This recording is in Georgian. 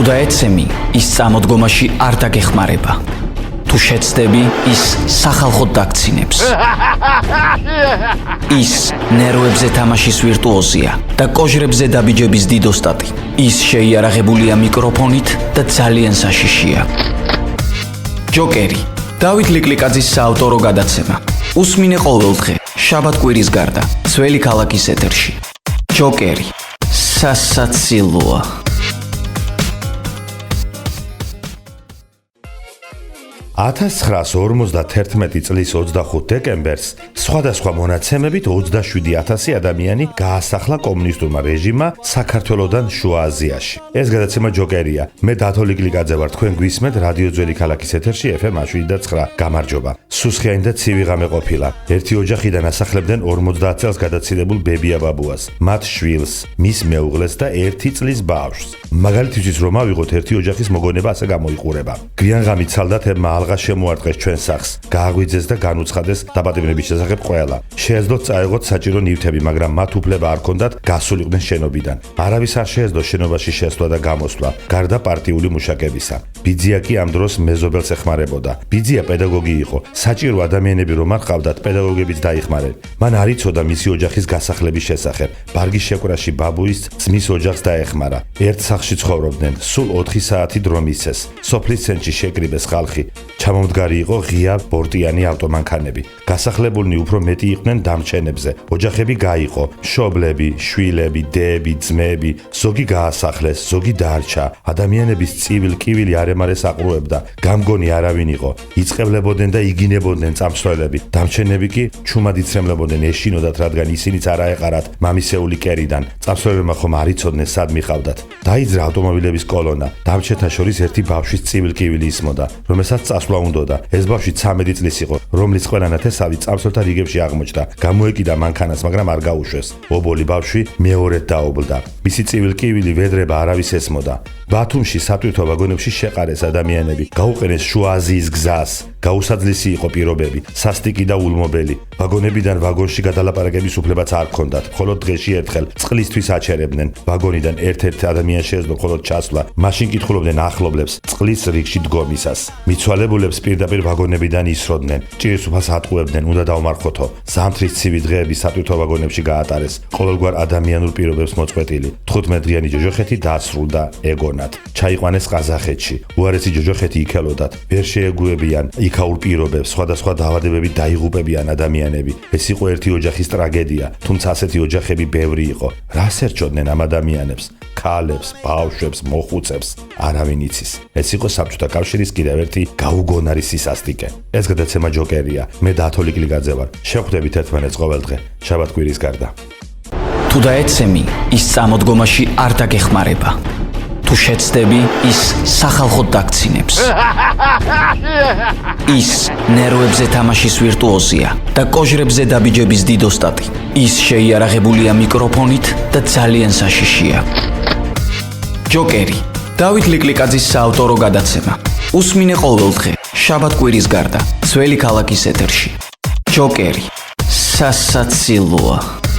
თუ დაეცემი, ის წამოდგომაში არ დაგეხმარება. თუ შეცდები, ის სახალხოდ დაგცინებს. ის ნერვებზე თამაშის ვირტუოზია და კოჟრებზე დაბიჯების დიდოსტატი. ის შეიარაღებულია მიკროფონით და ძალიან საშიშია. ჯოკერი. დავით ლიკლიკაძის საავტორო გადაცემა. უსმინე ყოველდღე, შაბათ-კვირის გარდა, ძველი ქალაქის ეთერში. ჯოკერი. სასაცილოა. $1951 წლის 25 დეკემბერს სხვადასხვა მონაცემებით 27,000 ადამიანი გაასახლა კომუნისტურმა რეჟიმმა საქართველოდან შუა აზიაში. ეს გადაცემა ჯოკერია. მე დათო ლიკლიკაძე ვარ, თქვენ გვისმენთ რადიო ძველი ქალაქის ეთერში FM 7.9. გამარჯობა. სუსხიანი და ცივი ღამე ყოფილა. ერთი ოჯახიდან ასახლებდნენ 50 წელს გადაცილებულ ბებია ბაბუას, მათ შვილს, მის მეუღლეს და 1 წლის ბავშვს. მაგალითისთვის რომ ავიღოთ, ერთი ოჯახის მოგონება ასე გამოიყურება. გვიან ღამით სალდათებმა შემოარტყეს ჩვენ სახლს, გააღვიძეს და განუცხადეს დაპატიმრების შესახებ ყველა. შეეძლოთ წაეღოთ საჭირო ნივთები, მაგრამ მათ უფლება არ ჰქონდათ გასულიყვნენ შენობიდან. არავის არ შეეძლო შენობაში შესვლა და გამოსვლა, გარდა პარტიული მუშაკებისა. ბიძია კი ამ დროს მეზობელს ეხმარებოდა. ბიძია პედაგოგი იყო. საჭირო ადამიანები რომ არ ყავდათ, პედაგოგებიც დაიხმარნენ. მან არ იცოდა მისი ოჯახის გასახლების შესახებ. ბარგის შეკვრაში ბაბუის ძმის ოჯახს დაეხმარა. ერთ სახლში ცხოვრობდნენ, სულ 4 საათი დრო მისცეს. სოფლის ცენტრში შეკრიბეს ხალხი. ჩამომდგარი იყო ღია ბორტიანი ავტომანქანები. გასახლებულნი უფრო მეტი იყვნენ დამჩენებზე. ოჯახები გაიყო, მშობლები, შვილები, დეები, ძმები, ზოგი გაასახლეს, ზოგი დარჩა. ადამიანების წივილ-კივილი არემარეს აყრუებდა. გამგონი არავინ იყო. იწყებლებოდნენ და იგინებოდნენ წამსვლელები. დამჩენები კი ჩუმად იცრემლებოდნენ, ეშინოდათ, რადგან ისინიც არ აეყარათ მამისეული კერიდან. წამსვლებებმა ხომ არ იცოდნენ სად მიყავდათ. დაიძრა ავტომობილების კოლონა. დამჩენთა შორის ერთი ბავშვის წივილ-კივილი ისმოდა, რომელსაც წასვლა უნდოდა. ეს ბავშვი 13 წლის იყო, რომლის ყველა ნათესავი წამსვლელთა რიგებში აღმოჩნდა. გამოეკიდა მანქანას, მაგრამ არ გაუშვეს. ობოლი ბავშვი მეორედ დაობლდა. მისი წივილ-კივილი ვედრება არავის ესმოდა. ბათუმში სატვირთო ვაგონებში შეყარეს ადამიანები. გაუყენეს შუა აზიის გზას. გაუსაძლისი იყო პირობები, სასტიკი და ულმობელი. ვაგონებიდან ვაგონში გადალაპარაკების უფლებაც არ ჰქონდათ. მხოლოდ დღეში ერთხელ წყლისთვის აჩერებდნენ. ვაგონიდან ერთ-ერთ ადამიანს შეეძლო მხოლოდ ჩასვლა. მაშინ კითხულობდნენ ახლობლებს წყლის რიგში დგომისას. მიცვალებულებს პირდაპირ ვაგონებიდან ისროდნენ. ჭირისუფალს ატყუებდნენ, უნდა დავმარხოთო. ზამთრის ცივი დღეები სატვირთო ვაგონებში გაატარეს. ყოველგვარ ადამიანურ პირობებს მოწყვეტილი. 15 დღიანი ჯოჯოხეთი დასრულდა ეგონად. ჩაიყვანეს ყაზახეთში. უარესი ჯოჯოხეთი იქელოდათ. ვერ შეეგუებიან იქაურ პირობებს, სხვადასხვა დაავადებებით დაიღუპებიან ადამიანები. ეს იყო ერთი ოჯახის ტრაგედია, თუმცა ასეთი ოჯახები ბევრი იყო. რას ერჩოდნენ ამ ადამიანებს? ქალებს, ბავშვებს, მოხუცებს, არავინ იცის. ეს იყო საბჭოთა კავშირის კიდევ ერთი გაუგონარი სისასტიკე. ეს გადაცემა ჯოკერია. მე დათო ლიკლიკაძე ვარ. შევხვდებით ერთმანეთს ყოველდღე, შაბათ-კვირის გარდა. თუ დაეცემი, ის წამოდგომაში არ დაგეხმარება. თუ შეცდები, ის სახალხოდ დაგცინებს. ის ნერვებზე თამაშის ვირტუოზია და კოჟრებზე დაბიჯების დიდოსტატი. ის შეიარაღებულია მიკროფონით და ძალიან საშიშია. ჯოკერი. დავით ლიკლიკაძის საავტორო გადაცემა. უსმინე ყოველდღე, შაბათ-კვირის გარდა, ძველი ქალაქის ეთერში. ჯოკერი. სასაცილოა.